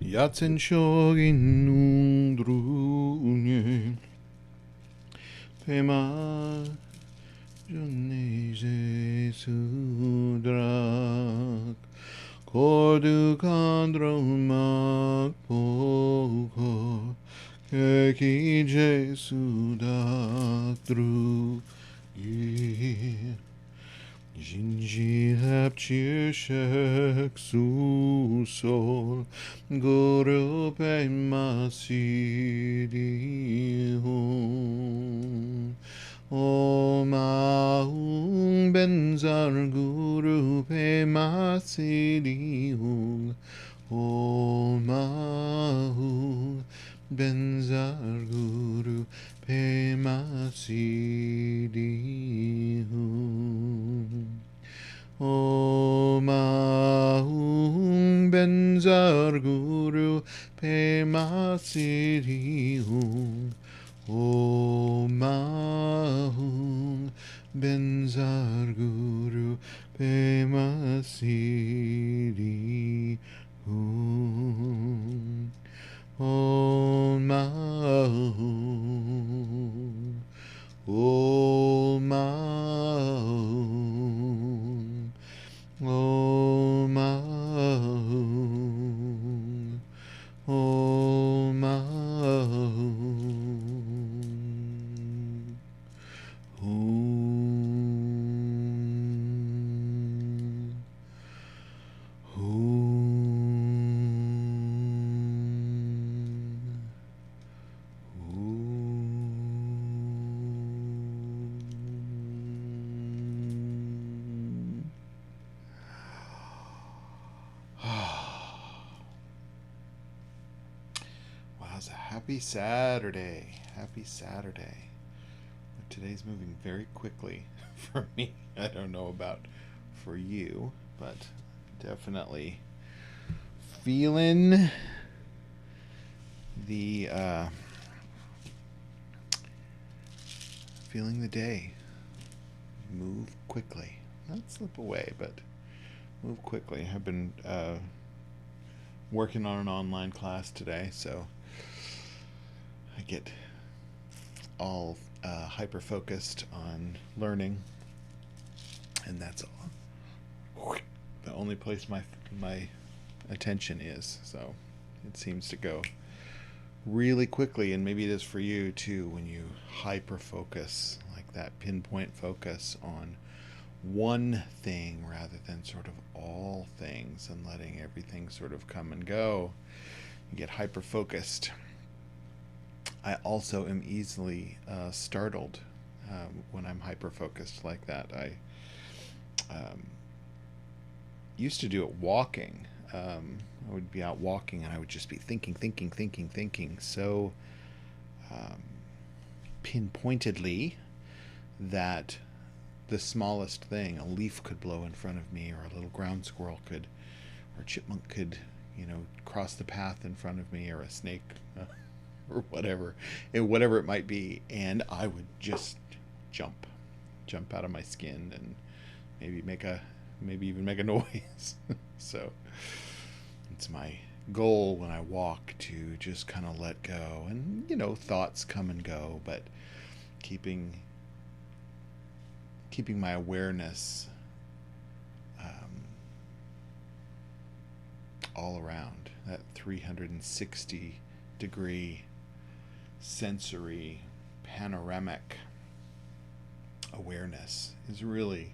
Yatsen shogin undrunye Pema Janese Sudrak Kordu Kandromak Poko Keki Jesudak Dru Jinji hapchir shek su sol Guru pe masidi hum Om ahung benzar guru pe masidi hum Om ahung benzar guru pe masidi hum Om ahung benzar guru pe masidi hum Om ahung benzar guru pe masidi hum Om ahung Om ahung Om ahung Om ahung Wow, it's a happy Saturday. Happy Saturday. Today's moving very quickly for me. I don't know about for you, but definitely feeling the feeling the day move quickly. Not slip away, but move quickly. I've been working on an online class today, so I get all hyper focused on learning, and that's all the only place my attention is. So it seems to go really quickly, and maybe it is for you too when you hyper focus, like that pinpoint focus on one thing rather than sort of all things and letting everything sort of come and go. You get hyper focused. I also am easily startled when I'm hyper focused like that. I used to do it walking. I would be out walking and I would just be thinking so pinpointedly that the smallest thing, a leaf could blow in front of me, or a little ground squirrel could, or a chipmunk could, cross the path in front of me, or a snake, or whatever, whatever it might be, and I would just jump out of my skin, and maybe even make a noise. So it's my goal when I walk to just kind of let go, and thoughts come and go, but keeping my awareness all around, that 360-degree sensory panoramic awareness is really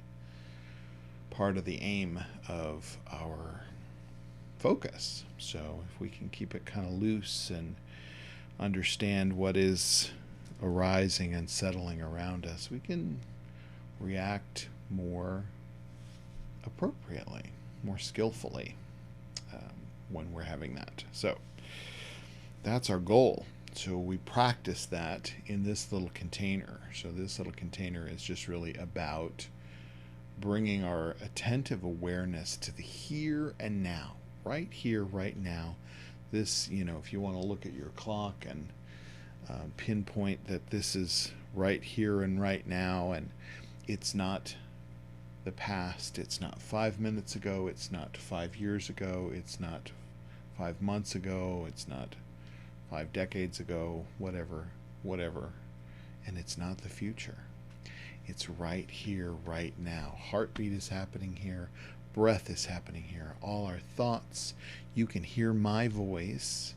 part of the aim of our focus. So if we can keep it kind of loose and understand what is arising and settling around us, we can react more appropriately, more skillfully when we're having that. So that's our goal. So we practice that in this little container. So this little container is just really about bringing our attentive awareness to the here and now, right here, right now. This, if you want to look at your clock and pinpoint that this is right here and right now, and it's not the past. It's not 5 minutes ago. It's not 5 years ago. It's not 5 months ago. It's not 5 decades ago. Whatever. And it's not the future. It's right here, right now. Heartbeat is happening here. Breath is happening here. All our thoughts. You can hear my voice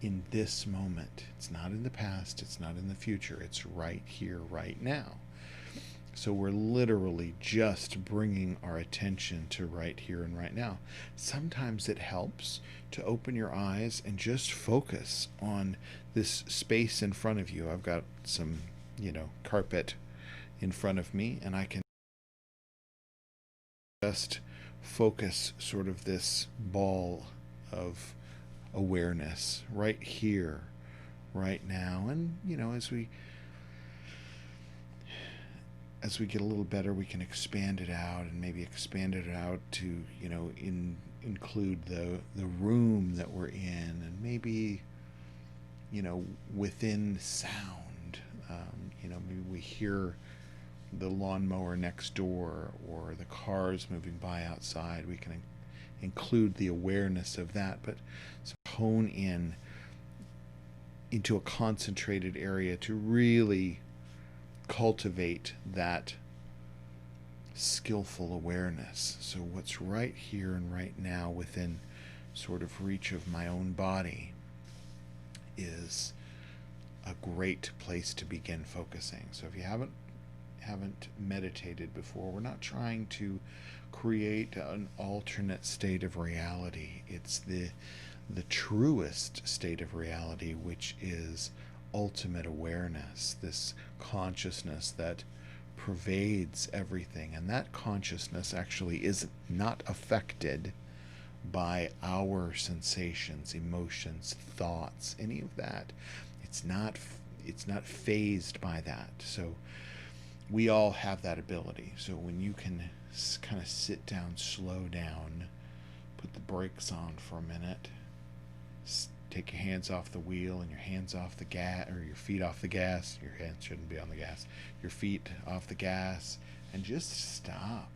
in this moment. It's not in the past. It's not in the future. It's right here, right now. So we're literally just bringing our attention to right here and right now. Sometimes it helps to open your eyes and just focus on this space in front of you. I've got some, carpet in front of me, and I can just focus sort of this ball of awareness right here, right now. And, as we get a little better, we can expand it out, and maybe expand it out to, include the room that we're in, and maybe, within sound. Maybe we hear the lawnmower next door or the cars moving by outside. We can include the awareness of that, but hone in into a concentrated area to really cultivate that skillful awareness. So what's right here and right now within sort of reach of my own body is a great place to begin focusing. So if you haven't meditated before, we're not trying to create an alternate state of reality. It's the truest state of reality, which is ultimate awareness, this consciousness that pervades everything. And that consciousness actually is not affected by our sensations, emotions, thoughts, any of that. It's not phased by that. So we all have that ability. So when you can kind of sit down, slow down, put the brakes on for a minute, take your hands off the wheel and your hands off the gas, or your feet off the gas. Your hands shouldn't be on the gas. Your feet off the gas, and just stop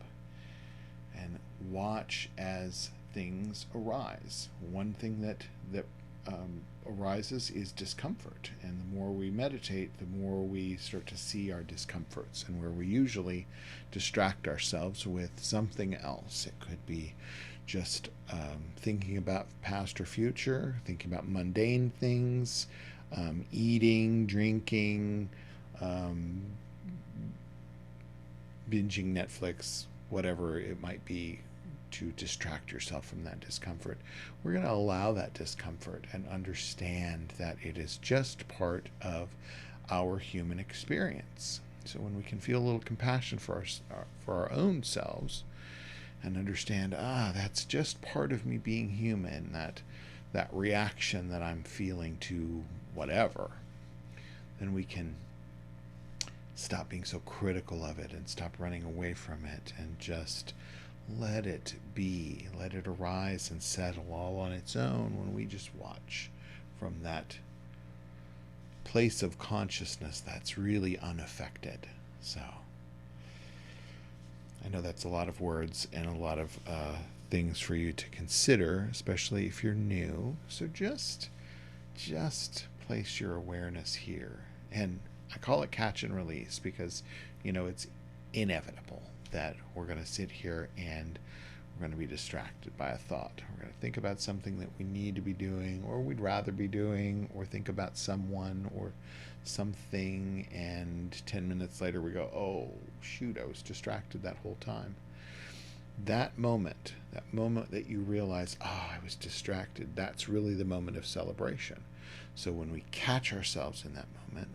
and watch as things arise. One thing that arises is discomfort, and the more we meditate, the more we start to see our discomforts, and where we usually distract ourselves with something else. It could be just thinking about past or future, thinking about mundane things, eating, drinking, binging Netflix, whatever it might be, to distract yourself from that discomfort. We're going to allow that discomfort and understand that it is just part of our human experience. So when we can feel a little compassion for our own selves, and understand, that's just part of me being human, that reaction that I'm feeling to whatever, then we can stop being so critical of it and stop running away from it, and just let it be, let it arise and settle all on its own when we just watch from that place of consciousness that's really unaffected. So I know that's a lot of words and a lot of things for you to consider, especially if you're new. So just place your awareness here. And I call it catch and release because, it's inevitable that we're going to sit here and we're going to be distracted by a thought. We're going to think about something that we need to be doing, or we'd rather be doing, or think about someone or something, and 10 minutes later we go, oh shoot, I was distracted that whole time. That moment that you realize, I was distracted, that's really the moment of celebration. So when we catch ourselves in that moment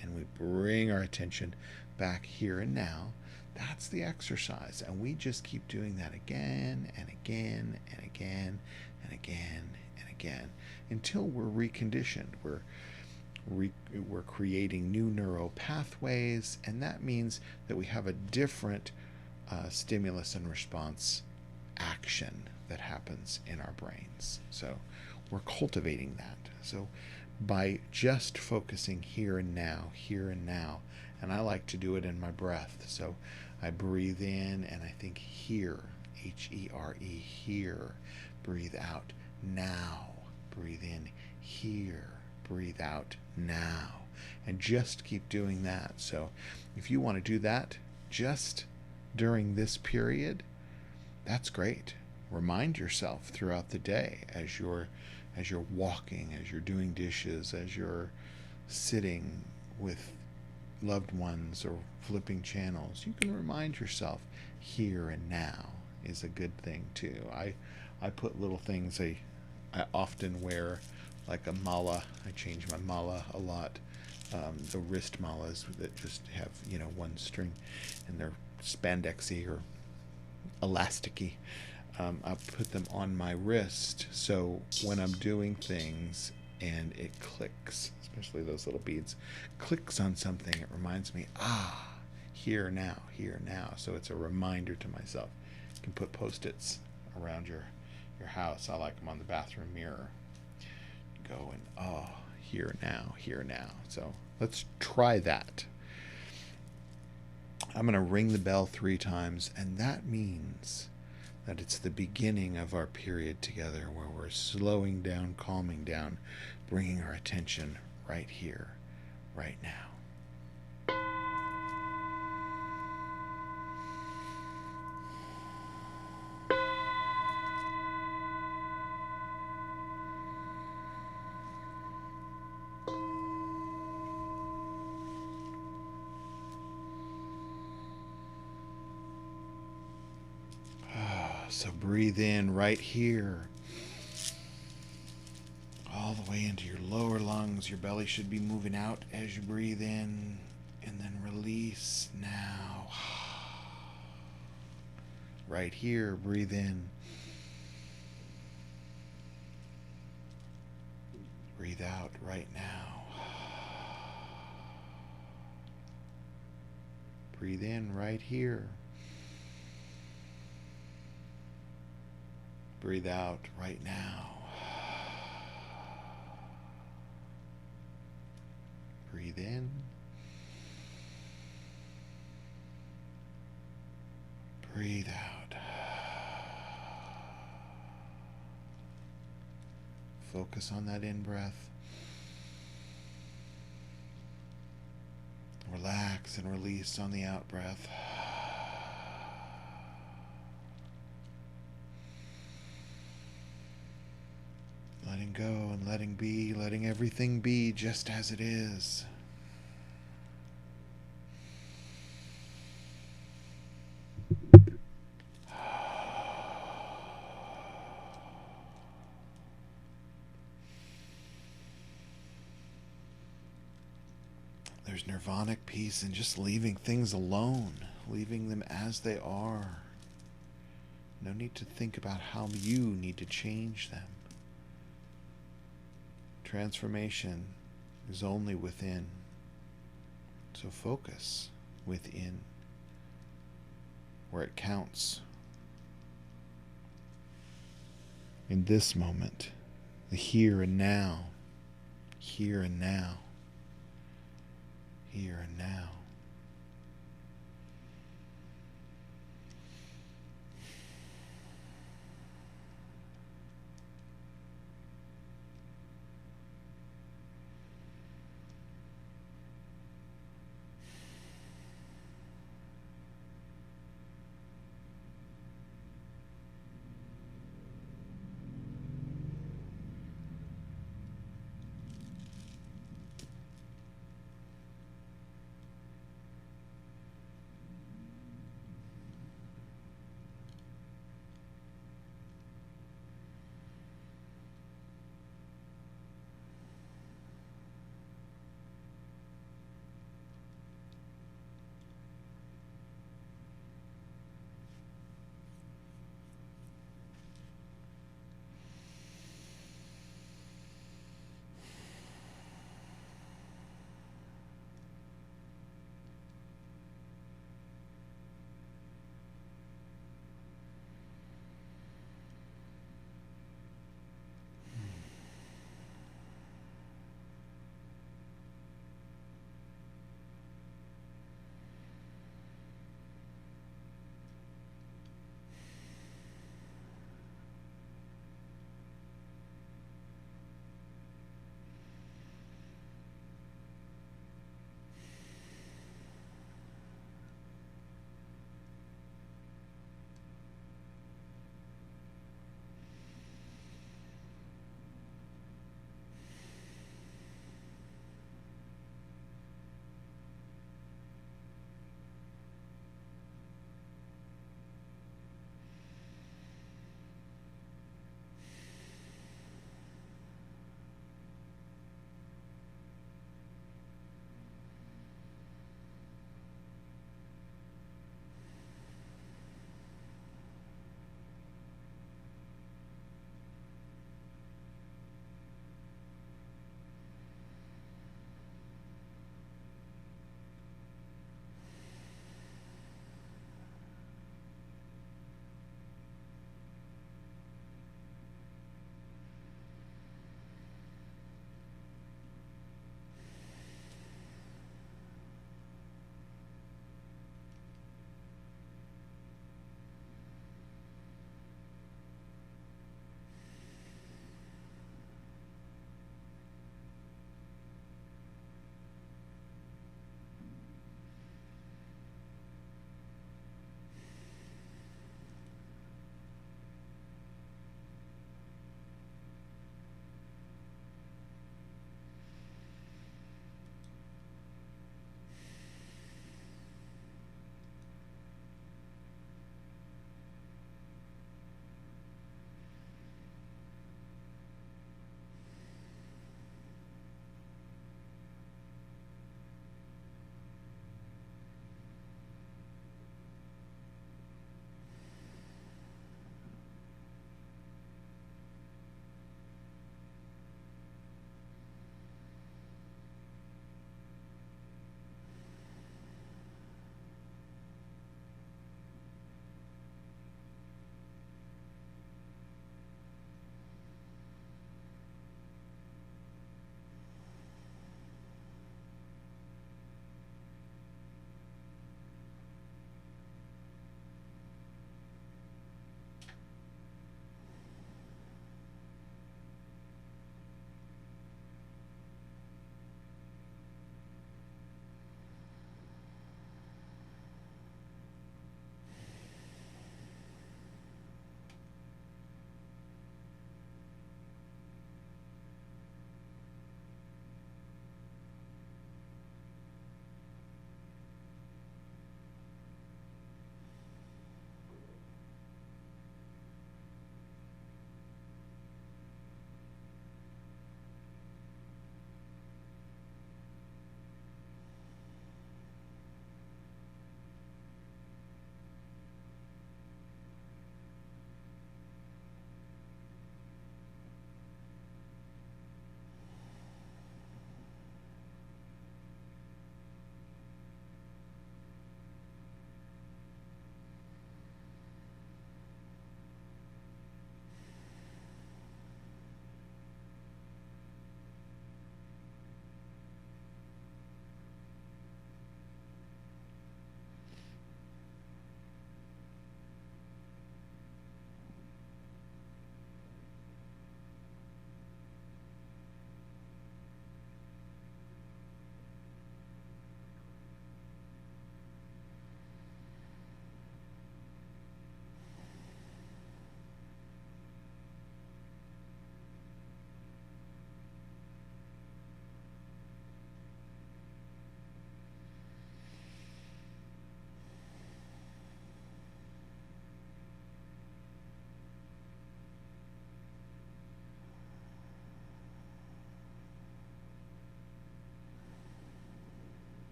and we bring our attention back here and now, that's the exercise. And we just keep doing that again and again and again and again and again until we're reconditioned. We're creating new neural pathways, and that means that we have a different stimulus and response action that happens in our brains. So we're cultivating that. So by just focusing here and now, and I like to do it in my breath. So I breathe in and I think here, Here, here. Breathe out, now. Breathe in, here. Breathe out, now. And just keep doing that. So if you want to do that just during this period, that's great. Remind yourself throughout the day as you're walking, as you're doing dishes, as you're sitting with loved ones or flipping channels. You can remind yourself here and now is a good thing too. I put little things. I often wear like a mala. I change my mala a lot. The wrist malas that just have, one string, and they're spandexy or elasticy. I put them on my wrist, so when I'm doing things and it clicks, especially those little beads, clicks on something, it reminds me, here now, here now. So it's a reminder to myself. You can put Post-its around your house. I like them on the bathroom mirror. Go and, here now, here now. So let's try that. I'm going to ring the bell 3 times, and that means that it's the beginning of our period together where we're slowing down, calming down, bringing our attention right here, right now. So breathe in right here, all the way into your lower lungs. Your belly should be moving out as you breathe in, and then release now. Right here, breathe in. Breathe out right now. Breathe in right here. Breathe out right now. Breathe in. Breathe out. Focus on that in-breath. Relax and release on the out-breath. Letting go and letting be, letting everything be just as it is. There's nirvanic peace in just leaving things alone, leaving them as they are. No need to think about how you need to change them. Transformation is only within. So focus within, where it counts. In this moment, the here and now, here and now, here and now.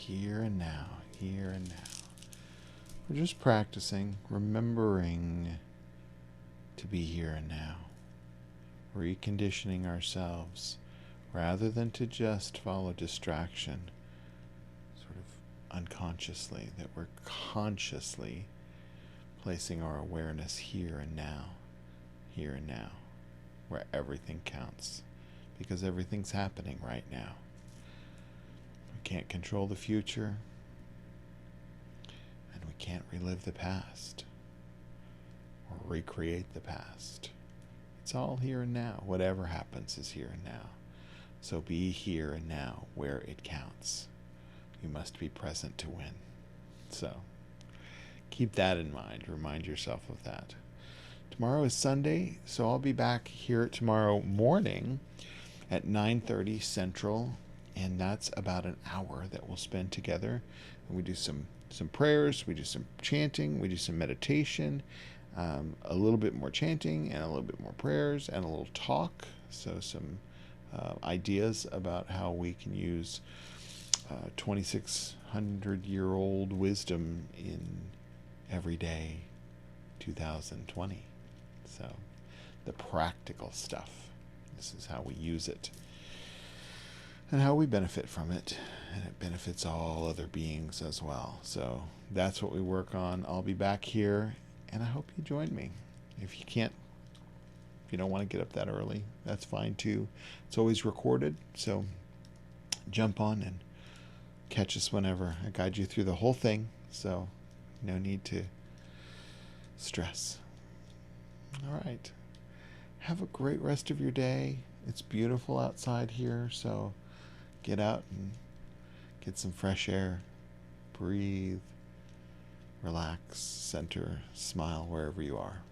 here and now, here and now. We're just practicing, remembering to be here and now, reconditioning ourselves rather than to just follow distraction, sort of unconsciously, that we're consciously placing our awareness here and now, where everything counts, because everything's happening right now. We can't control the future, and we can't relive the past or recreate the past. It's all here and now. Whatever happens is here and now. So be here and now where it counts. You must be present to win. So keep that in mind. Remind yourself of that. Tomorrow is Sunday, so I'll be back here tomorrow morning at 9:30 Central, and that's about an hour that we'll spend together. And we do some prayers, we do some chanting, we do some meditation, a little bit more chanting and a little bit more prayers and a little talk. So some ideas about how we can use 2,600-year-old wisdom in everyday 2020. So the practical stuff. This is how we use it and how we benefit from it. And it benefits all other beings as well. So that's what we work on. I'll be back here, and I hope you join me. If you don't want to get up that early, that's fine too. It's always recorded, so jump on and catch us whenever. I guide you through the whole thing, so no need to stress. All right. Have a great rest of your day. It's beautiful outside here, so get out and get some fresh air. Breathe, relax, center, smile wherever you are.